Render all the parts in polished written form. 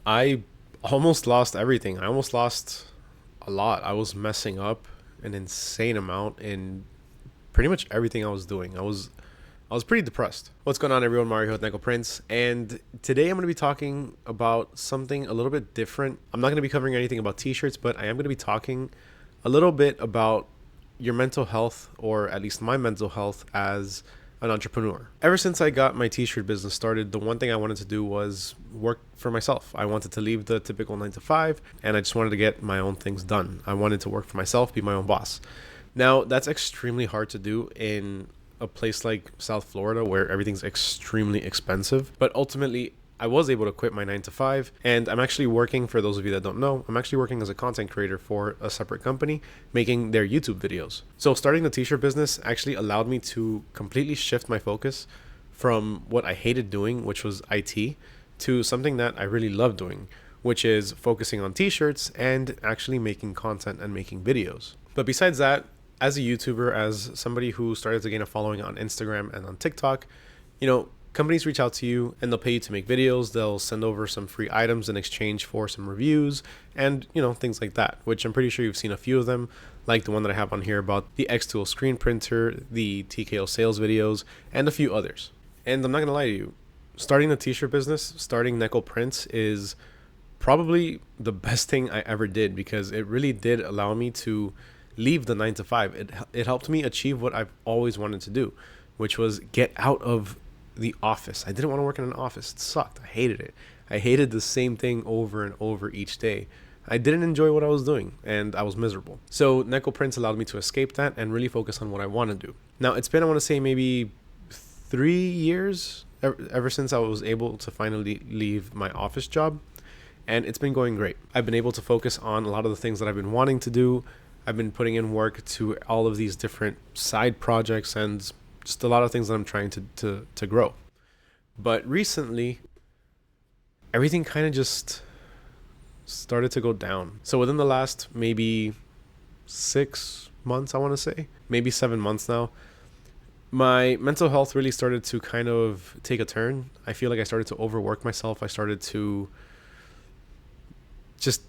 I almost lost everything. I almost lost a lot. I was messing up an insane amount in pretty much everything I was doing. I was pretty depressed. What's going on, everyone? Mario with Nickel Prince, and today I'm going to be talking about something a little bit different. I'm not going to be covering anything about t-shirts, but I am going to be talking a little bit about your mental health, or at least my mental health as an entrepreneur. Ever since I got my t-shirt business started, the one thing I wanted to do was work for myself. I wanted to leave the typical 9 to 5, and I just wanted to get my own things done. I wanted to work for myself, be my own boss. Now, that's extremely hard to do in a place like South Florida where everything's extremely expensive. But ultimately, I was able to quit my 9 to 5, and I'm actually working, for those of you that don't know, I'm actually working as a content creator for a separate company making their YouTube videos. So starting the t-shirt business actually allowed me to completely shift my focus from what I hated doing, which was IT, to something that I really love doing, which is focusing on t-shirts and actually making content and making videos. But besides that, as a YouTuber, as somebody who started to gain a following on Instagram and on TikTok, companies reach out to you and they'll pay you to make videos. They'll send over some free items in exchange for some reviews and, things like that, which I'm pretty sure you've seen a few of them, like the one that I have on here about the X-Tool screen printer, the TKO sales videos, and a few others. And I'm not going to lie to you, starting the t-shirt business, starting Nickel Prince is probably the best thing I ever did, because it really did allow me to leave the 9 to 5. It helped me achieve what I've always wanted to do, which was get out of the office. I didn't want to work in an office. It sucked. I hated it. I hated the same thing over and over each day. I didn't enjoy what I was doing, and I was miserable. So Nickel Prince allowed me to escape that and really focus on what I want to do. Now, it's been, I want to say, maybe 3 years ever since I was able to finally leave my office job, and it's been going great. I've been able to focus on a lot of the things that I've been wanting to do. I've been putting in work to all of these different side projects and just a lot of things that I'm trying to grow. But recently, everything kind of just started to go down. So within the last maybe 6 months, I want to say, maybe 7 months now, my mental health really started to kind of take a turn. I feel like I started to overwork myself. I started to just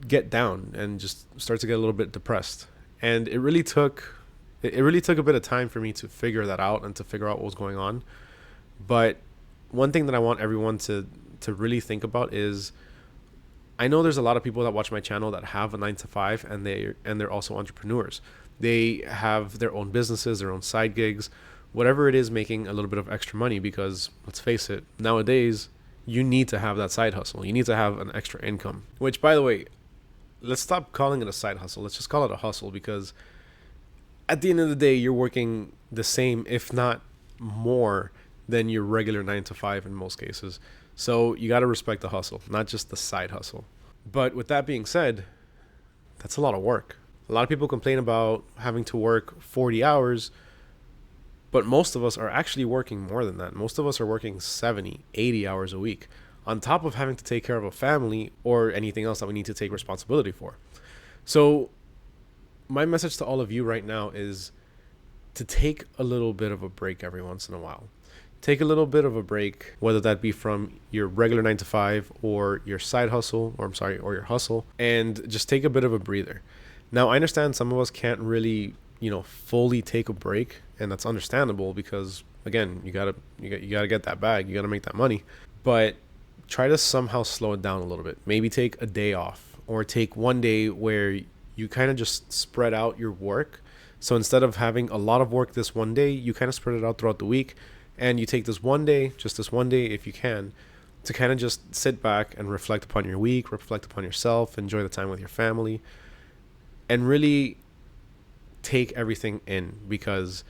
get down and just start to get a little bit depressed. And it really took a bit of time for me to figure that out and to figure out what was going on. But one thing that I want everyone to really think about is, I know there's a lot of people that watch my channel that have a 9 to 5, and they're also entrepreneurs. They have their own businesses, their own side gigs, whatever it is, making a little bit of extra money, because let's face it, nowadays you need to have that side hustle. You need to have an extra income, which, by the way, let's stop calling it a side hustle. Let's just call it a hustle, because at the end of the day, you're working the same, if not more, than your regular 9 to 5 in most cases. So you got to respect the hustle, not just the side hustle. But with that being said, that's a lot of work. A lot of people complain about having to work 40 hours, but most of us are actually working more than that. Most of us are working 70, 80 hours a week, on top of having to take care of a family or anything else that we need to take responsibility for. So my message to all of you right now is to take a little bit of a break every once in a while. Take a little bit of a break, whether that be from your regular 9 to 5 or your side hustle, or your hustle, and just take a bit of a breather. Now, I understand some of us can't really, fully take a break, and that's understandable, because again, you gotta get that bag, you gotta make that money. But try to somehow slow it down a little bit. Maybe take a day off, or take one day where you kind of just spread out your work. So instead of having a lot of work this one day, you kind of spread it out throughout the week, and you take this one day if you can, to kind of just sit back and reflect upon your week, reflect upon yourself, enjoy the time with your family, and really take everything in. Because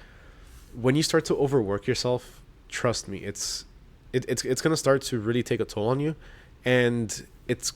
when you start to overwork yourself, trust me, it's going to start to really take a toll on you, and it's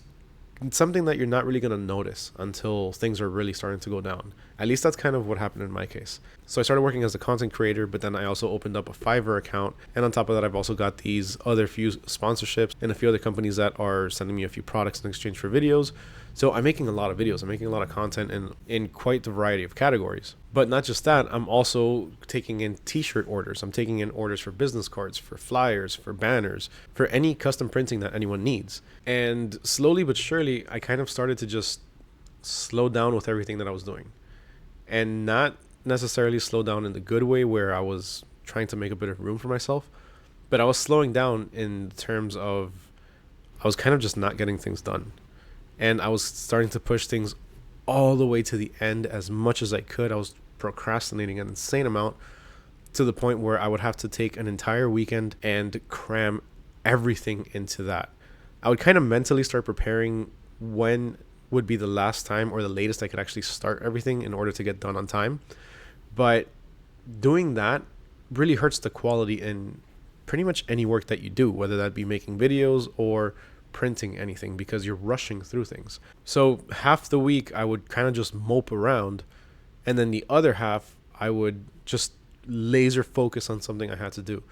something that you're not really going to notice until things are really starting to go down. At least that's kind of what happened in my case. So I started working as a content creator, but then I also opened up a Fiverr account, and on top of that, I've also got these other few sponsorships and a few other companies that are sending me a few products in exchange for videos. So I'm making a lot of videos. I'm making a lot of content in quite the variety of categories. But not just that, I'm also taking in t-shirt orders. I'm taking in orders for business cards, for flyers, for banners, for any custom printing that anyone needs. And slowly but surely, I kind of started to just slow down with everything that I was doing. And not necessarily slow down in the good way where I was trying to make a bit of room for myself, but I was slowing down in terms of I was kind of just not getting things done. And I was starting to push things all the way to the end as much as I could. I was procrastinating an insane amount to the point where I would have to take an entire weekend and cram everything into that. I would kind of mentally start preparing when would be the last time or the latest I could actually start everything in order to get done on time. But doing that really hurts the quality in pretty much any work that you do, whether that be making videos or printing anything, because you're rushing through things. So half the week I would kind of just mope around, and then the other half I would just laser focus on something I had to do.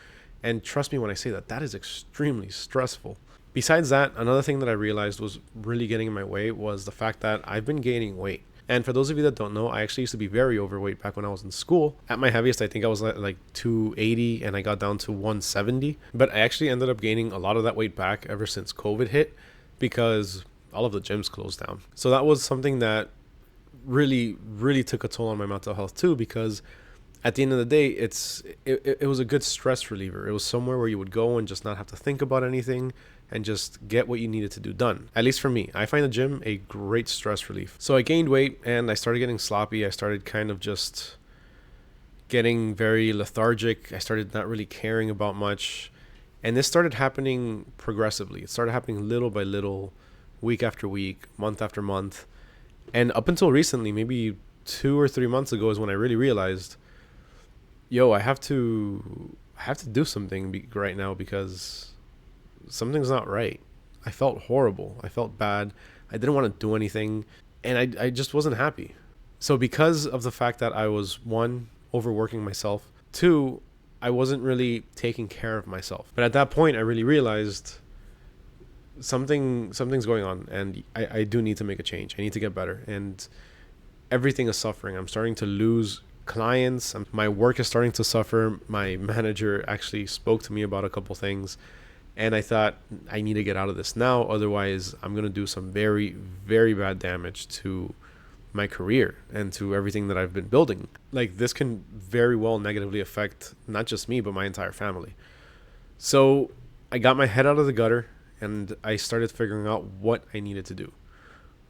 And trust me when I say that, that is extremely stressful. Besides that, another thing that I realized was really getting in my way was the fact that I've been gaining weight. And for those of you that don't know, I actually used to be very overweight back when I was in school. At my heaviest, I think I was like 280 and I got down to 170. But I actually ended up gaining a lot of that weight back ever since COVID hit because all of the gyms closed down. So that was something that really, really took a toll on my mental health too, because at the end of the day, it was a good stress reliever. It was somewhere where you would go and just not have to think about anything and just get what you needed to do done. At least for me, I find the gym a great stress relief. So I gained weight and I started getting sloppy. I started kind of just getting very lethargic. I started not really caring about much. And this started happening progressively. It started happening little by little, week after week, month after month. And up until recently, maybe 2 or 3 months ago is when I really realized, I have to do something right now because something's not right. I felt horrible. I felt bad. I didn't want to do anything, and I just wasn't happy. So because of the fact that I was, one, overworking myself, two, I wasn't really taking care of myself. But at that point, I really realized something's going on, and I do need to make a change. I need to get better, and everything is suffering. I'm starting to lose clients. My work is starting to suffer. My manager actually spoke to me about a couple things, and I thought I need to get out of this now. Otherwise, I'm going to do some very, very bad damage to my career and to everything that I've been building. Like, this can very well negatively affect not just me, but my entire family. So I got my head out of the gutter and I started figuring out what I needed to do.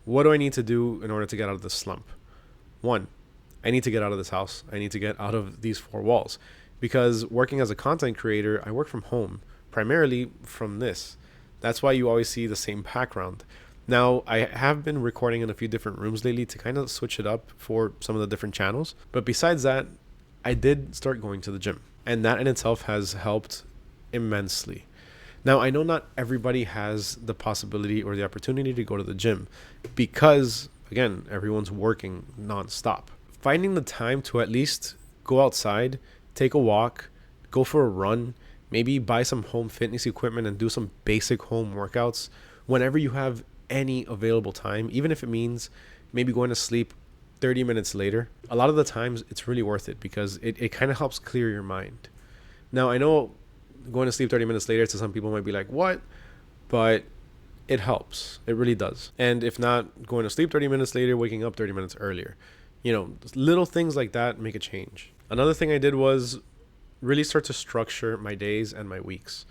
What do I need to do in order to get out of this slump? One, I need to get out of this house. I need to get out of these four walls, because working as a content creator, I work from home, primarily from this. That's why you always see the same background. Now, I have been recording in a few different rooms lately to kind of switch it up for some of the different channels. But besides that, I did start going to the gym, and that in itself has helped immensely. Now, I know not everybody has the possibility or the opportunity to go to the gym because, again, everyone's working nonstop. Finding the time to at least go outside, take a walk, go for a run, maybe buy some home fitness equipment and do some basic home workouts whenever you have any available time, even if it means maybe going to sleep 30 minutes later. A lot of the times it's really worth it because it kind of helps clear your mind. Now, I know going to sleep 30 minutes later to some people might be like, what? But it helps. It really does. And if not, going to sleep 30 minutes later, waking up 30 minutes earlier. Little things like that make a change. Another thing I did was really start to structure my days and my weeks.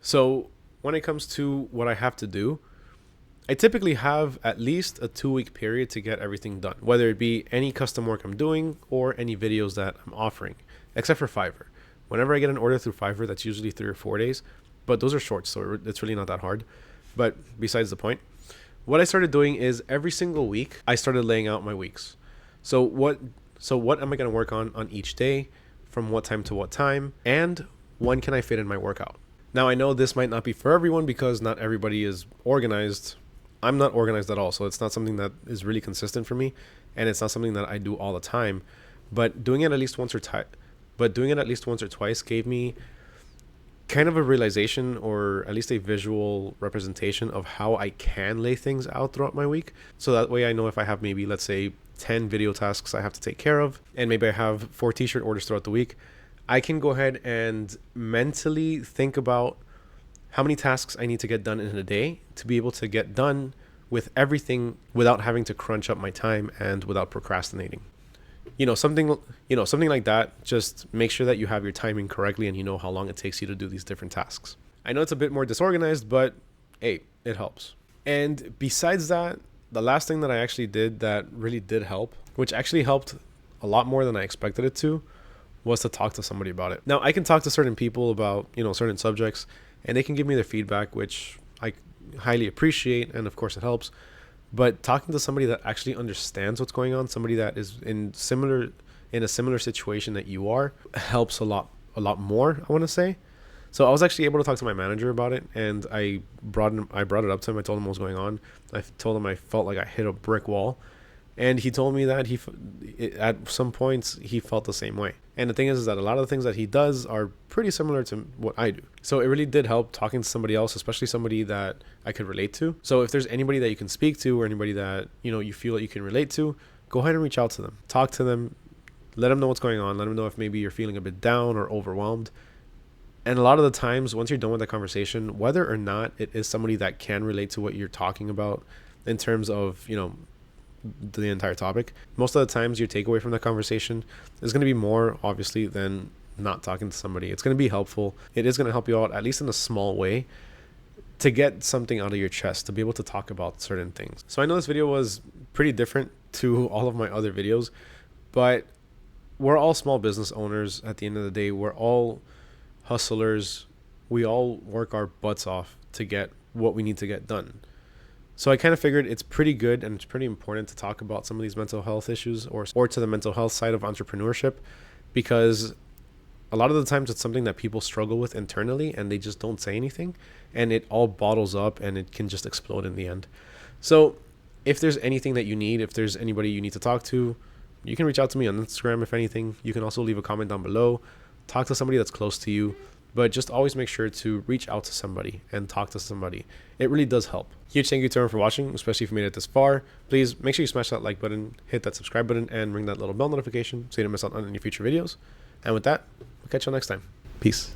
So when it comes to what I have to do, I typically have at least a 2-week period to get everything done, whether it be any custom work I'm doing or any videos that I'm offering, except for Fiverr. Whenever I get an order through Fiverr, that's usually 3 or 4 days, but those are short, so it's really not that hard. But besides the point, what I started doing is every single week, I started laying out my weeks. So what am I going to work on each day, from what time to what time, and when can I fit in my workout? Now, I know this might not be for everyone because not everybody is organized. I'm not organized at all, so it's not something that is really consistent for me, and it's not something that I do all the time. But doing it at least once or twice gave me kind of a realization, or at least a visual representation of how I can lay things out throughout my week. So that way I know if I have maybe, let's say, 10 video tasks I have to take care of, and maybe I have 4 t-shirt orders throughout the week, I can go ahead and mentally think about how many tasks I need to get done in a day to be able to get done with everything without having to crunch up my time and without procrastinating. Something like that. Just make sure that you have your timing correctly and you know how long it takes you to do these different tasks. I know it's a bit more disorganized, but hey, it helps. And besides that, the last thing that I actually did that really did help, which actually helped a lot more than I expected it to, was to talk to somebody about it. Now, I can talk to certain people about, certain subjects, and they can give me their feedback, which I highly appreciate, and of course it helps. But talking to somebody that actually understands what's going on, somebody that is in a similar situation that you are, helps a lot more, I want to say. So I was actually able to talk to my manager about it, and I brought it up to him. I told him what was going on. I told him I felt like I hit a brick wall, and he told me that at some points he felt the same way. And the thing is that a lot of the things that he does are pretty similar to what I do. So it really did help talking to somebody else, especially somebody that I could relate to. So if there's anybody that you can speak to, or anybody that you feel that you can relate to, go ahead and reach out to them. Talk to them. Let them know what's going on. Let them know if maybe you're feeling a bit down or overwhelmed. And a lot of the times, once you're done with that conversation, whether or not it is somebody that can relate to what you're talking about in terms of, the entire topic, most of the times your takeaway from that conversation is going to be more, obviously, than not talking to somebody. It's going to be helpful. It is going to help you out, at least in a small way, to get something out of your chest, to be able to talk about certain things. So I know this video was pretty different to all of my other videos, but we're all small business owners at the end of the day. We're all hustlers. We all work our butts off to get what we need to get done. So I kind of figured it's pretty good and it's pretty important to talk about some of these mental health issues, or to the mental health side of entrepreneurship, because a lot of the times it's something that people struggle with internally and they just don't say anything, and it all bottles up and it can just explode in the end. So if there's anything that you need, if there's anybody you need to talk to, you can reach out to me on Instagram. If anything, you can also leave a comment down below. Talk to somebody that's close to you, but just always make sure to reach out to somebody and talk to somebody. It really does help. Huge thank you to everyone for watching, especially if you made it this far. Please make sure you smash that like button, hit that subscribe button, and ring that little bell notification so you don't miss out on any future videos. And with that, we'll catch you next time. Peace.